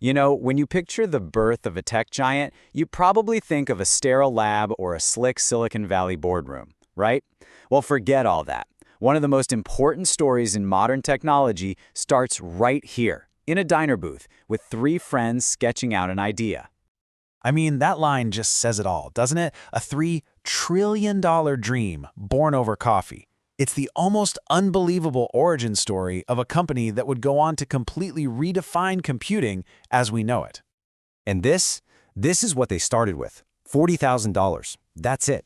You know, when you picture the birth of a tech giant, you probably think of a sterile lab or a slick Silicon Valley boardroom, right? Well, forget all that. One of the most important stories in modern technology starts right here, in a diner booth, with three friends sketching out an idea. I mean, that line just says it all, doesn't it? A $3 trillion dream born over coffee. It's the almost unbelievable origin story of a company that would go on to completely redefine computing as we know it. And this is what they started with, $40,000. That's it.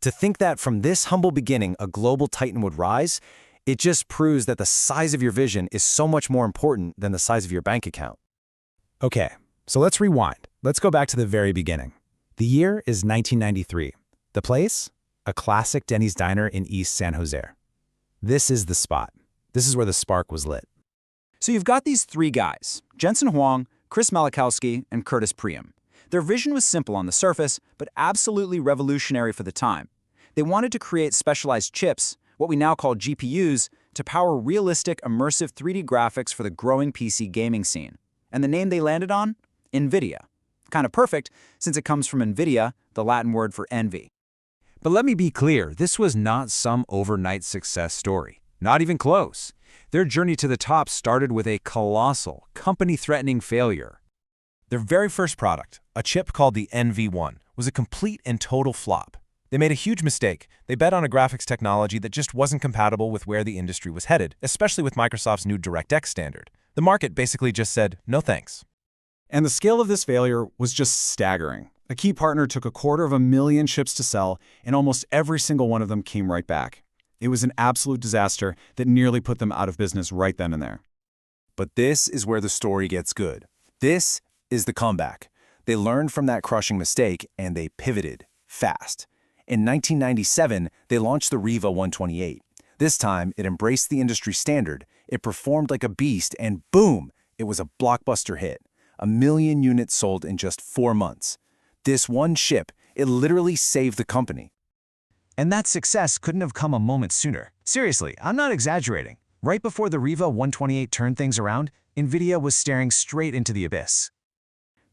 To think that from this humble beginning a global titan would rise, it just proves that the size of your vision is so much more important than the size of your bank account. Okay, so let's rewind. Let's go back to the very beginning. The year is 1993. The place? A classic Denny's diner in East San Jose. This is the spot. This is where the spark was lit. So you've got these three guys, Jensen Huang, Chris Malachowski, and Curtis Priam. Their vision was simple on the surface, but absolutely revolutionary for the time. They wanted to create specialized chips, what we now call GPUs, to power realistic, immersive 3D graphics for the growing PC gaming scene. And the name they landed on? NVIDIA. Kind of perfect, since it comes from NVIDIA, the Latin word for envy. But let me be clear, this was not some overnight success story. Not even close. Their journey to the top started with a colossal, company-threatening failure. Their very first product, a chip called the NV1, was a complete and total flop. They made a huge mistake. They bet on a graphics technology that just wasn't compatible with where the industry was headed, especially with Microsoft's new DirectX standard. The market basically just said, no thanks. And the scale of this failure was just staggering. A key partner took 250,000 chips to sell, and almost every single one of them came right back. It was an absolute disaster that nearly put them out of business right then and there. But this is where the story gets good. This is the comeback. They learned from that crushing mistake, and they pivoted fast. In 1997, they launched the Riva 128. This time, it embraced the industry standard, it performed like a beast, and boom, it was a blockbuster hit. 1 million units sold in just 4 months. This one chip, it literally saved the company. And that success couldn't have come a moment sooner. Seriously, I'm not exaggerating. Right before the Riva 128 turned things around, NVIDIA was staring straight into the abyss.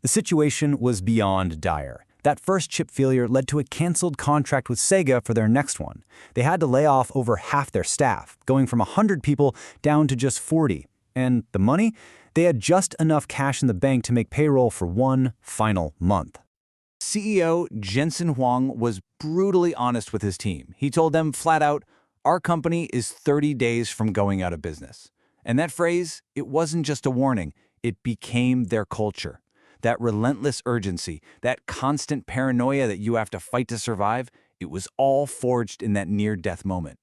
The situation was beyond dire. That first chip failure led to a canceled contract with Sega for their next one. They had to lay off over half their staff, going from 100 people down to just 40. And the money? They had just enough cash in the bank to make payroll for one final month. CEO Jensen Huang was brutally honest with his team. He told them flat out, "Our company is 30 days from going out of business." And that phrase, it wasn't just a warning, it became their culture. That relentless urgency, that constant paranoia that you have to fight to survive, it was all forged in that near-death moment.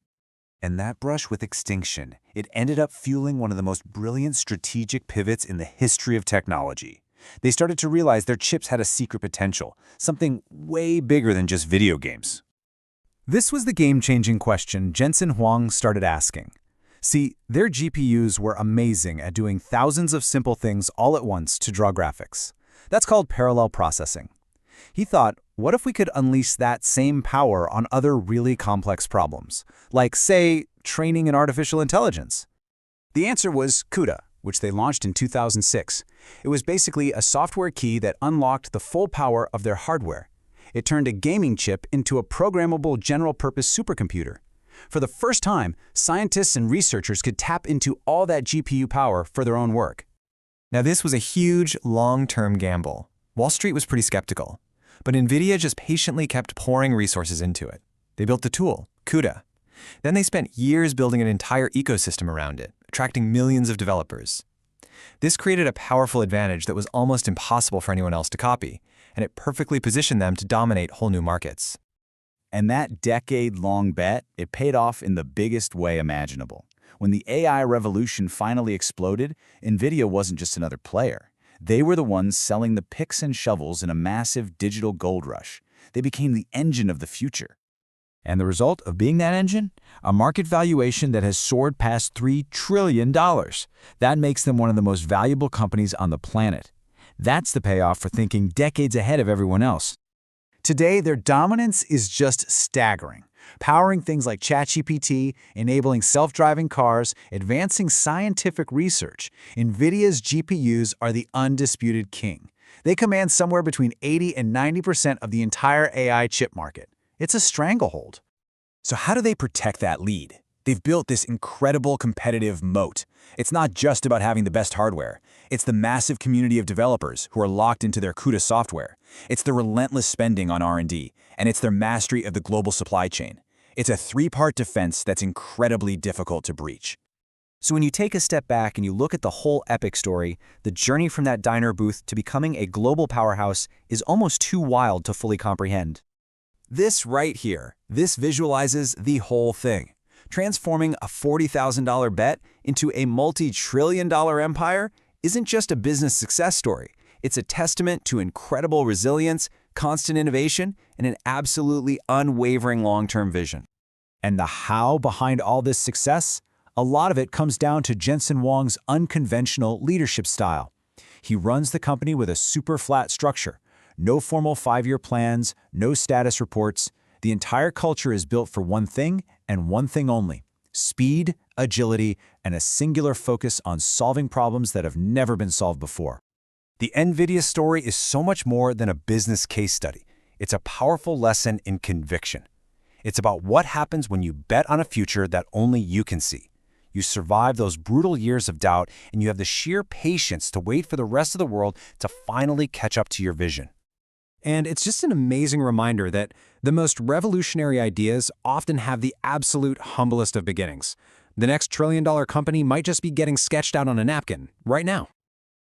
And that brush with extinction, it ended up fueling one of the most brilliant strategic pivots in the history of technology. They started to realize their chips had a secret potential, something way bigger than just video games. This was the game-changing question Jensen Huang started asking. See, their GPUs were amazing at doing thousands of simple things all at once to draw graphics. That's called parallel processing. He thought, what if we could unleash that same power on other really complex problems, like, say, training an artificial intelligence? The answer was CUDA, which they launched in 2006. It was basically a software key that unlocked the full power of their hardware. It turned a gaming chip into a programmable general-purpose supercomputer. For the first time, scientists and researchers could tap into all that GPU power for their own work. Now, this was a huge, long-term gamble. Wall Street was pretty skeptical, but NVIDIA just patiently kept pouring resources into it. They built the tool, CUDA. Then they spent years building an entire ecosystem around it, attracting millions of developers. This created a powerful advantage that was almost impossible for anyone else to copy, and it perfectly positioned them to dominate whole new markets. And that decade-long bet, it paid off in the biggest way imaginable. When the AI revolution finally exploded, NVIDIA wasn't just another player. They were the ones selling the picks and shovels in a massive digital gold rush. They became the engine of the future. And the result of being that engine? A market valuation that has soared past $3 trillion. That makes them one of the most valuable companies on the planet. That's the payoff for thinking decades ahead of everyone else. Today, their dominance is just staggering. powering things like ChatGPT, enabling self-driving cars, advancing scientific research. NVIDIA's GPUs are the undisputed king. They command somewhere between 80 and 90% of the entire AI chip market. It's a stranglehold. So how do they protect that lead? They've built this incredible competitive moat. It's not just about having the best hardware. It's the massive community of developers who are locked into their CUDA software. It's the relentless spending on R&D, and it's their mastery of the global supply chain. It's a three-part defense that's incredibly difficult to breach. So when you take a step back and you look at the whole epic story, the journey from that diner booth to becoming a global powerhouse is almost too wild to fully comprehend. This right here, this visualizes the whole thing. Transforming a $40,000 bet into a multi-trillion-dollar empire isn't just a business success story. It's a testament to incredible resilience, constant innovation, and an absolutely unwavering long-term vision. And the how behind all this success? A lot of it comes down to Jensen Huang's unconventional leadership style. He runs the company with a super flat structure. No formal 5-year plans, no status reports. The entire culture is built for one thing and one thing only: speed, agility, and a singular focus on solving problems that have never been solved before. The NVIDIA story is so much more than a business case study. It's a powerful lesson in conviction. It's about what happens when you bet on a future that only you can see. You survive those brutal years of doubt, and you have the sheer patience to wait for the rest of the world to finally catch up to your vision. And it's just an amazing reminder that the most revolutionary ideas often have the absolute humblest of beginnings. The next trillion-dollar company might just be getting sketched out on a napkin right now.